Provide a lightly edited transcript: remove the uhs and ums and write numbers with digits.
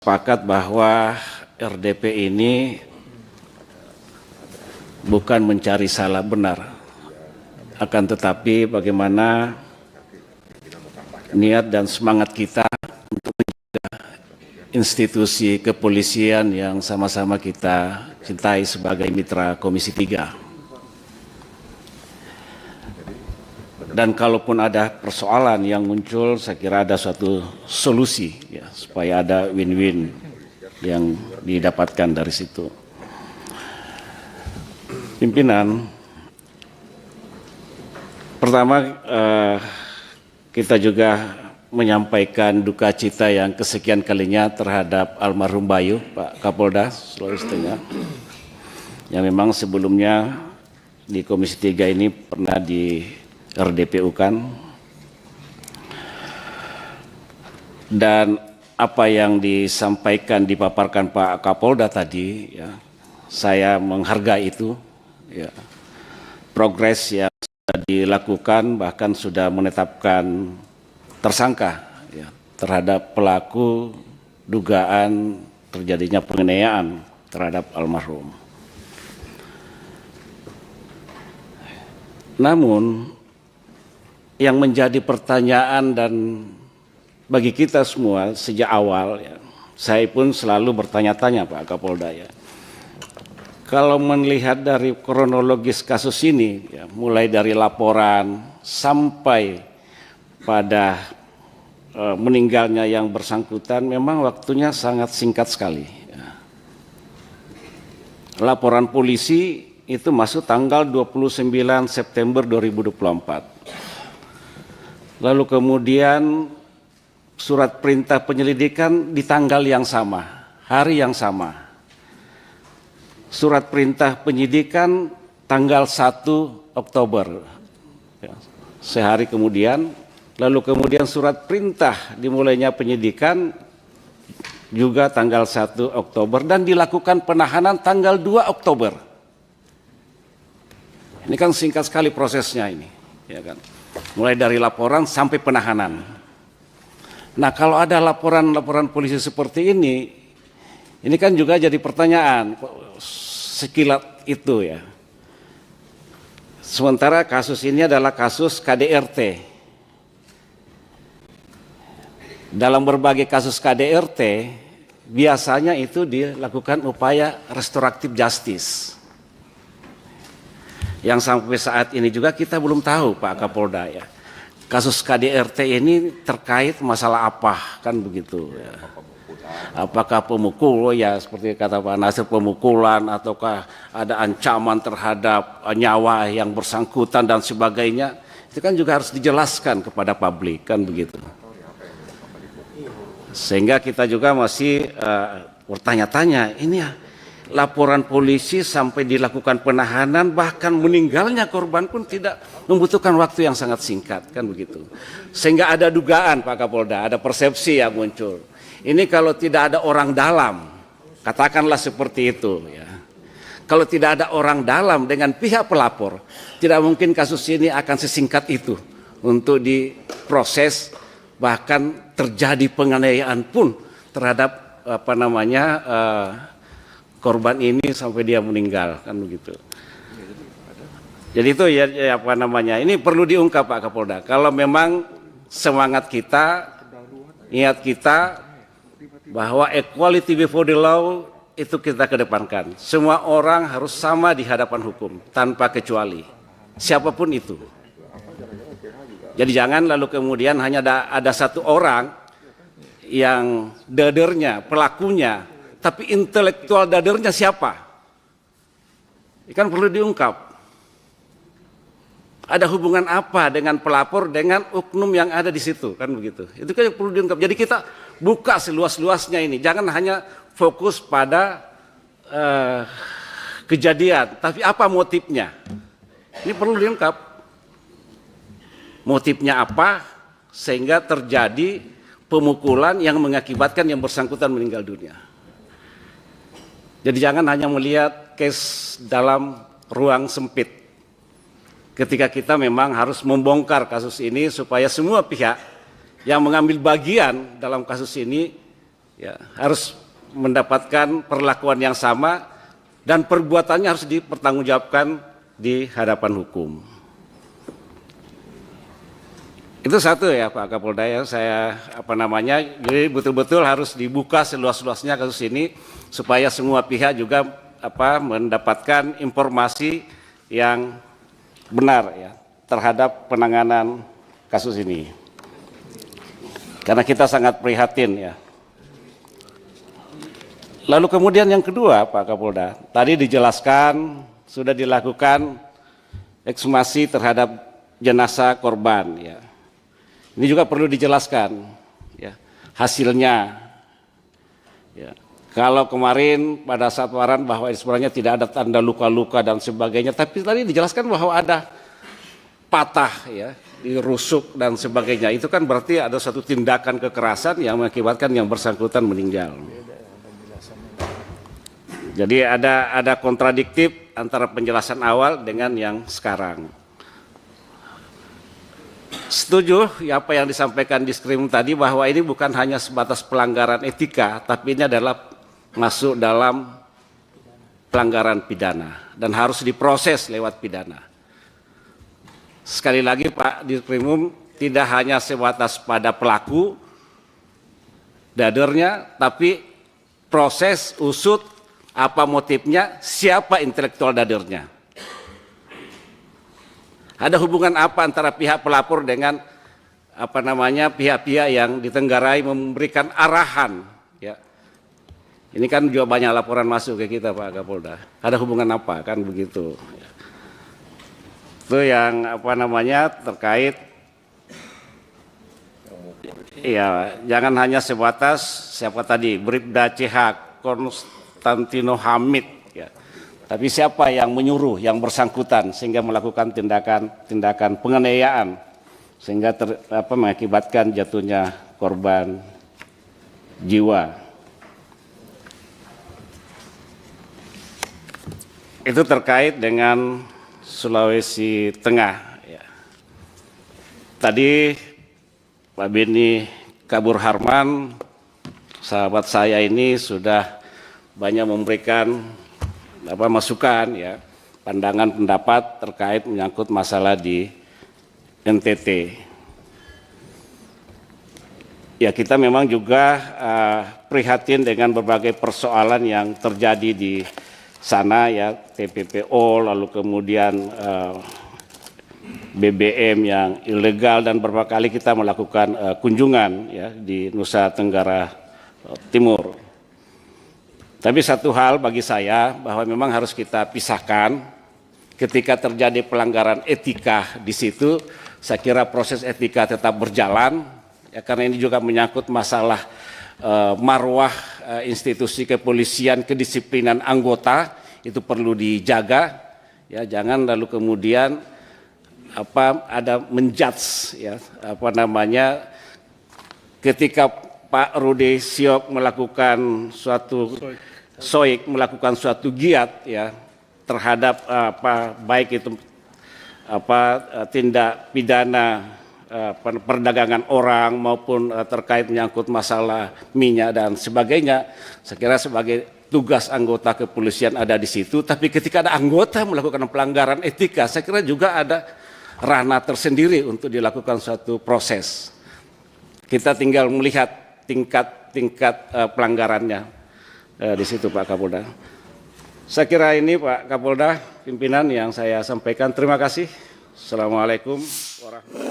sepakat bahwa RDP ini bukan mencari salah benar, akan tetapi bagaimana niat dan semangat kita untuk menjaga institusi kepolisian yang sama-sama kita cintai sebagai mitra Komisi 3. Dan kalaupun ada persoalan yang muncul, saya kira ada suatu solusi ya, supaya ada win-win yang didapatkan dari situ. Pimpinan, pertama kita juga menyampaikan duka cita yang kesekian kalinya terhadap almarhum Bayu, Pak Kapolda Sulawesi Tengah, yang memang sebelumnya di Komisi 3 ini pernah di RDPU kan, dan apa yang disampaikan dipaparkan Pak Kapolda tadi ya, saya menghargai itu ya, progres yang sudah dilakukan, bahkan sudah menetapkan tersangka ya, terhadap pelaku dugaan terjadinya penganiayaan terhadap almarhum. Namun yang menjadi pertanyaan dan bagi kita semua sejak awal ya, saya pun selalu bertanya-tanya Pak Kapolda ya, kalau melihat dari kronologis kasus ini ya, mulai dari laporan sampai pada meninggalnya yang bersangkutan, memang waktunya sangat singkat sekali ya. Laporan polisi itu masuk tanggal 29 September 2024. Lalu kemudian surat perintah penyelidikan di tanggal yang sama, hari yang sama. Surat perintah penyidikan tanggal 1 Oktober, ya, sehari kemudian. Lalu kemudian surat perintah dimulainya penyidikan juga tanggal 1 Oktober dan dilakukan penahanan tanggal 2 Oktober. Ini kan singkat sekali prosesnya ini, ya kan? Mulai dari laporan sampai penahanan. Nah, kalau ada laporan-laporan polisi seperti ini kan juga jadi pertanyaan sekilat itu ya. Sementara kasus ini adalah kasus KDRT. Dalam berbagai kasus KDRT biasanya itu dilakukan upaya restoratif justice. Yang sampai saat ini juga kita belum tahu Pak Kapolda ya, kasus KDRT ini terkait masalah apa kan begitu ya. Apakah pemukul ya seperti kata Pak Nasir, pemukulan, ataukah ada ancaman terhadap nyawa yang bersangkutan dan sebagainya, itu kan juga harus dijelaskan kepada publik kan begitu. Sehingga kita juga masih bertanya-tanya, ini ya, laporan polisi sampai dilakukan penahanan, bahkan meninggalnya korban pun tidak membutuhkan waktu yang sangat singkat kan begitu. Sehingga ada dugaan Pak Kapolda, ada persepsi yang muncul. Ini kalau tidak ada orang dalam, katakanlah seperti itu ya. Kalau tidak ada orang dalam dengan pihak pelapor, tidak mungkin kasus ini akan sesingkat itu untuk diproses, bahkan terjadi penganiayaan pun terhadap korban ini sampai dia meninggal kan begitu. Jadi itu ya ini perlu diungkap Pak Kapolda. Kalau memang semangat kita, niat kita bahwa equality before the law itu kita kedepankan. Semua orang harus sama di hadapan hukum tanpa kecuali, siapapun itu. Jadi jangan lalu kemudian hanya ada satu orang yang dadernya, pelakunya, tapi intelektual dadernya siapa? Ini kan perlu diungkap. Ada hubungan apa dengan pelapor dengan oknum yang ada di situ kan begitu. Itu kan perlu diungkap. Jadi kita buka seluas-luasnya ini. Jangan hanya fokus pada kejadian, tapi apa motifnya? Ini perlu diungkap. Motifnya apa sehingga terjadi pemukulan yang mengakibatkan yang bersangkutan meninggal dunia. Jadi jangan hanya melihat case dalam ruang sempit. Ketika kita memang harus membongkar kasus ini supaya semua pihak yang mengambil bagian dalam kasus ini ya, harus mendapatkan perlakuan yang sama dan perbuatannya harus dipertanggungjawabkan di hadapan hukum. Itu satu ya Pak Kapolda, ya saya jadi betul-betul harus dibuka seluas-luasnya kasus ini supaya semua pihak juga mendapatkan informasi yang benar ya terhadap penanganan kasus ini. Karena kita sangat prihatin ya. Lalu kemudian yang kedua Pak Kapolda, tadi dijelaskan sudah dilakukan ekshumasi terhadap jenazah korban ya. Ini juga perlu dijelaskan ya hasilnya. Ya. Kalau kemarin pada saat waran bahwa sebenarnya tidak ada tanda luka-luka dan sebagainya, tapi tadi dijelaskan bahwa ada patah ya, dirusuk dan sebagainya. Itu kan berarti ada satu tindakan kekerasan yang mengakibatkan yang bersangkutan meninggal. Jadi ada kontradiktif antara penjelasan awal dengan yang sekarang. Setuju ya apa yang disampaikan di skrim tadi bahwa ini bukan hanya sebatas pelanggaran etika, tapi ini adalah masuk dalam pelanggaran pidana dan harus diproses lewat pidana. Sekali lagi Pak Diskrimum, tidak hanya sebatas pada pelaku, dadernya, tapi proses usut apa motifnya, siapa intelektual dadernya. Ada hubungan apa antara pihak pelapor dengan pihak-pihak yang ditenggarai memberikan arahan ya. Ini kan juga banyak laporan masuk ke kita Pak Kapolda. Ada hubungan apa kan begitu. Itu yang terkait ya, jangan hanya sebatas siapa tadi Bribda CH Konstantino Hamid ya. Tapi siapa yang menyuruh yang bersangkutan sehingga melakukan tindakan penganiayaan sehingga mengakibatkan jatuhnya korban jiwa. Itu terkait dengan Sulawesi Tengah. Ya. Tadi Pak Beni Kabur Harman, sahabat saya ini sudah banyak memberikan masukan ya, pandangan pendapat terkait menyangkut masalah di NTT. Ya kita memang juga prihatin dengan berbagai persoalan yang terjadi di sana ya, TPPO, lalu kemudian BBM yang ilegal dan beberapa kali kita melakukan kunjungan ya di Nusa Tenggara Timur. Tapi satu hal bagi saya bahwa memang harus kita pisahkan ketika terjadi pelanggaran etika di situ, saya kira proses etika tetap berjalan ya, karena ini juga menyangkut masalah marwah institusi kepolisian, kedisiplinan anggota itu perlu dijaga ya, jangan lalu kemudian ada menjudge ya ketika Pak Rudy Siop melakukan suatu giat ya terhadap baik itu tindak pidana perdagangan orang maupun terkait menyangkut masalah minyak dan sebagainya. Saya kira sebagai tugas anggota kepolisian ada di situ, tapi ketika ada anggota melakukan pelanggaran etika, saya kira juga ada ranah tersendiri untuk dilakukan suatu proses. Kita tinggal melihat tingkat pelanggarannya di situ Pak Kapolda. Saya kira ini Pak Kapolda, pimpinan yang saya sampaikan. Terima kasih. Assalamualaikum warahmatullahi wabarakatuh.